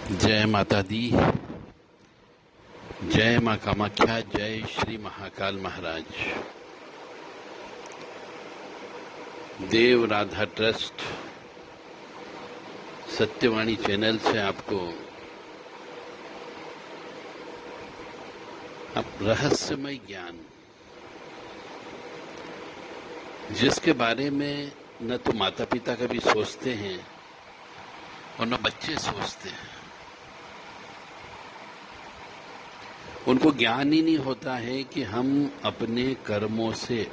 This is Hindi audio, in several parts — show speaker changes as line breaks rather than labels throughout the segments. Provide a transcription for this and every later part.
जय माता दी। जय मां कामाख्या। जय श्री महाकाल महाराज। देव राधा ट्रस्ट सत्यवाणी चैनल से आपको अब रहस्यमय ज्ञान, जिसके बारे में न तो माता पिता कभी सोचते हैं और न बच्चे सोचते हैं। उनको ज्ञान ही नहीं होता है कि हम अपने कर्मों से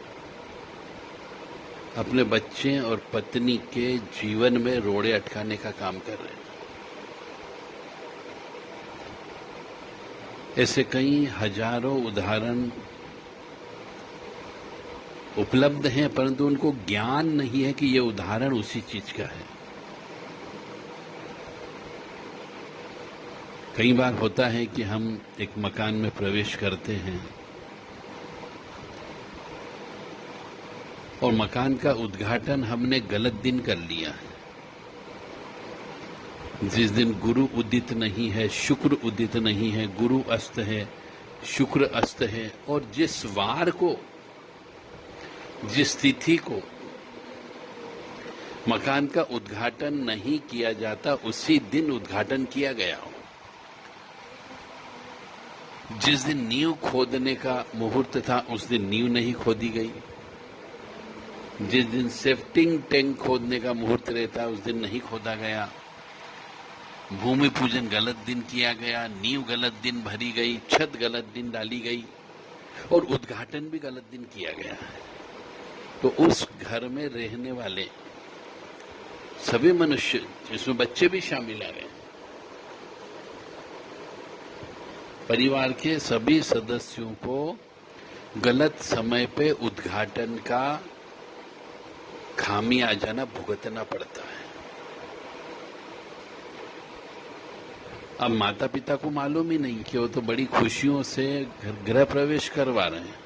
अपने बच्चे और पत्नी के जीवन में रोड़े अटकाने का काम कर रहे हैं। ऐसे कई हजारों उदाहरण उपलब्ध हैं, परंतु उनको ज्ञान नहीं है कि ये उदाहरण उसी चीज का है। कई बार होता है कि हम एक मकान में प्रवेश करते हैं और मकान का उद्घाटन हमने गलत दिन कर लिया है। जिस दिन गुरु उदित नहीं है, शुक्र उदित नहीं है, गुरु अस्त है, शुक्र अस्त है, और जिस वार को, जिस तिथि को मकान का उद्घाटन नहीं किया जाता, उसी दिन उद्घाटन किया गया हो। जिस दिन नींव खोदने का मुहूर्त था, उस दिन नींव नहीं खोदी गई। जिस दिन सेफ्टिंग टैंक खोदने का मुहूर्त रहता, उस दिन नहीं खोदा गया। भूमि पूजन गलत दिन किया गया, नींव गलत दिन भरी गई, छत गलत दिन डाली गई और उद्घाटन भी गलत दिन किया गया है। तो उस घर में रहने वाले सभी मनुष्य, जिसमें बच्चे भी शामिल आ गए, परिवार के सभी सदस्यों को गलत समय पे उद्घाटन का खामी आ जाना भुगतना पड़ता है। अब माता पिता को मालूम ही नहीं कि वो तो बड़ी खुशियों से गृह प्रवेश करवा रहे हैं,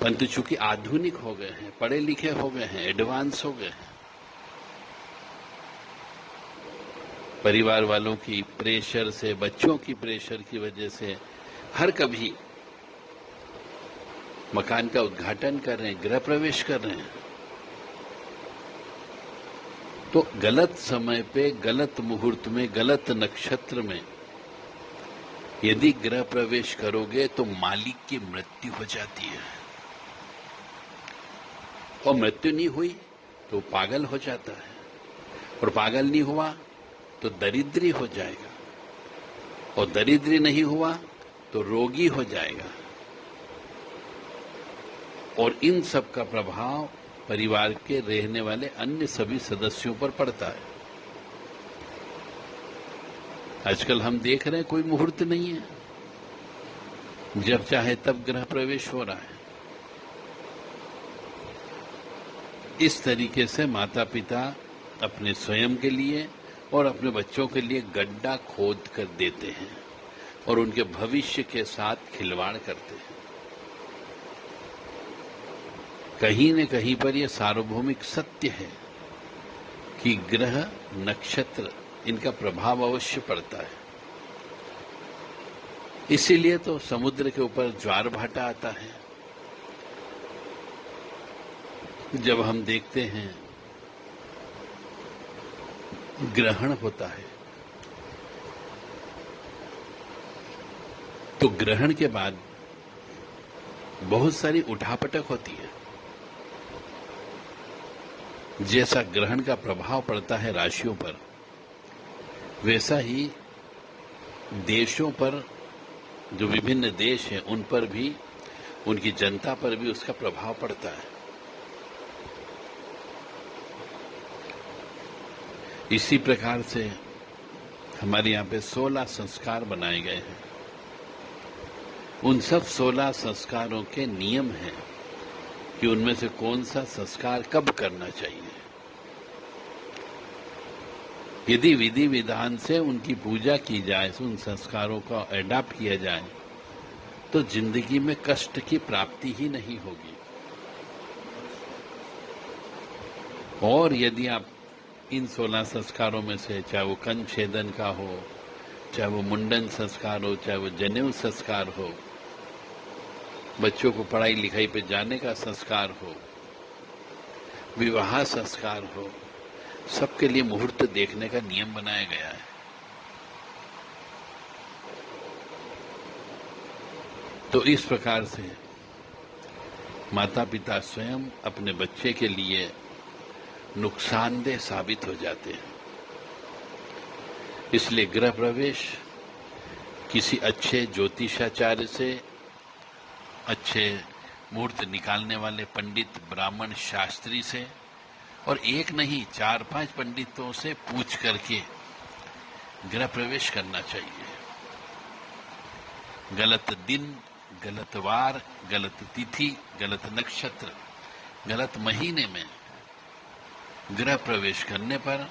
परंतु चूंकि आधुनिक हो गए हैं, पढ़े लिखे हो गए हैं, एडवांस हो गए हैं, परिवार वालों की प्रेशर से, बच्चों की प्रेशर की वजह से हर कभी मकान का उद्घाटन कर रहे हैं, गृह प्रवेश कर रहे हैं। तो गलत समय पे, गलत मुहूर्त में, गलत नक्षत्र में यदि गृह प्रवेश करोगे तो मालिक की मृत्यु हो जाती है, और मृत्यु नहीं हुई तो पागल हो जाता है, और पागल नहीं हुआ तो दरिद्री हो जाएगा, और दरिद्री नहीं हुआ तो रोगी हो जाएगा। और इन सब का प्रभाव परिवार के रहने वाले अन्य सभी सदस्यों पर पड़ता है। आजकल हम देख रहे हैं कोई मुहूर्त नहीं है, जब चाहे तब गृह प्रवेश हो रहा है। इस तरीके से माता पिता अपने स्वयं के लिए और अपने बच्चों के लिए गड्ढा खोद कर देते हैं और उनके भविष्य के साथ खिलवाड़ करते हैं। कहीं न कहीं पर यह सार्वभौमिक सत्य है कि ग्रह, नक्षत्र, इनका प्रभाव अवश्य पड़ता है। इसीलिए तो समुद्र के ऊपर ज्वार भाटा आता है। जब हम देखते हैं ग्रहण होता है, तो ग्रहण के बाद बहुत सारी उठापटक होती है। जैसा ग्रहण का प्रभाव पड़ता है राशियों पर, वैसा ही देशों पर, जो विभिन्न देश हैं, उन पर भी, उनकी जनता पर भी उसका प्रभाव पड़ता है। इसी प्रकार से हमारे यहाँ पे 16 संस्कार बनाए गए हैं। उन सब 16 संस्कारों के नियम हैं कि उनमें से कौन सा संस्कार कब करना चाहिए। यदि विधि विधान से उनकी पूजा की जाए, उन संस्कारों का अडॉप्ट किया जाए, तो जिंदगी में कष्ट की प्राप्ति ही नहीं होगी। और यदि आप इन 16 संस्कारों में से, चाहे वो कंठ छेदन का हो, चाहे वो मुंडन संस्कार हो, चाहे वो जनेऊ संस्कार हो, बच्चों को पढ़ाई लिखाई पे जाने का संस्कार हो, विवाह संस्कार हो, सबके लिए मुहूर्त देखने का नियम बनाया गया है। तो इस प्रकार से माता पिता स्वयं अपने बच्चे के लिए नुकसानदेह साबित हो जाते हैं। इसलिए गृह प्रवेश किसी अच्छे ज्योतिषाचार्य से, अच्छे मुहूर्त निकालने वाले पंडित, ब्राह्मण, शास्त्री से, और एक नहीं 4-5 पंडितों से पूछ करके गृह प्रवेश करना चाहिए। गलत दिन, गलत वार, गलत तिथि, गलत नक्षत्र, गलत महीने में गृह प्रवेश करने पर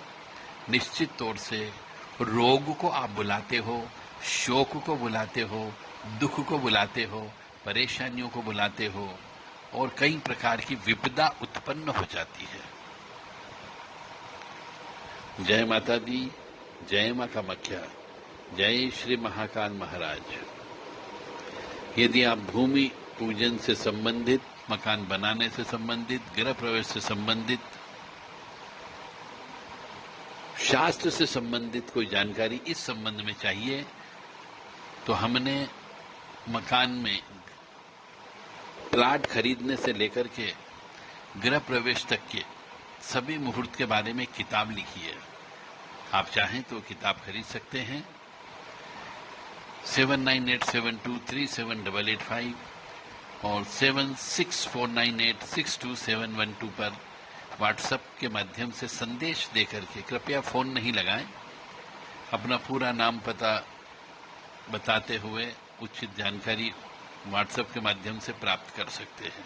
निश्चित तौर से रोग को आप बुलाते हो, शोक को बुलाते हो, दुख को बुलाते हो, परेशानियों को बुलाते हो, और कई प्रकार की विपदा उत्पन्न हो जाती है। जय माता दी, जय मां कामाख्या, जय श्री महाकाल महाराज। यदि आप भूमि पूजन से संबंधित, मकान बनाने से संबंधित, गृह प्रवेश से संबंधित, शास्त्र से संबंधित कोई जानकारी इस संबंध में चाहिए, तो हमने मकान में प्लाट खरीदने से लेकर के गृह प्रवेश तक के सभी मुहूर्त के बारे में किताब लिखी है। आप चाहें तो किताब खरीद सकते हैं। 7987237885 और 7649862712 पर व्हाट्सएप के माध्यम से संदेश देकर के, कृपया फोन नहीं लगाएं, अपना पूरा नाम पता बताते हुए उचित जानकारी व्हाट्सएप के माध्यम से प्राप्त कर सकते हैं।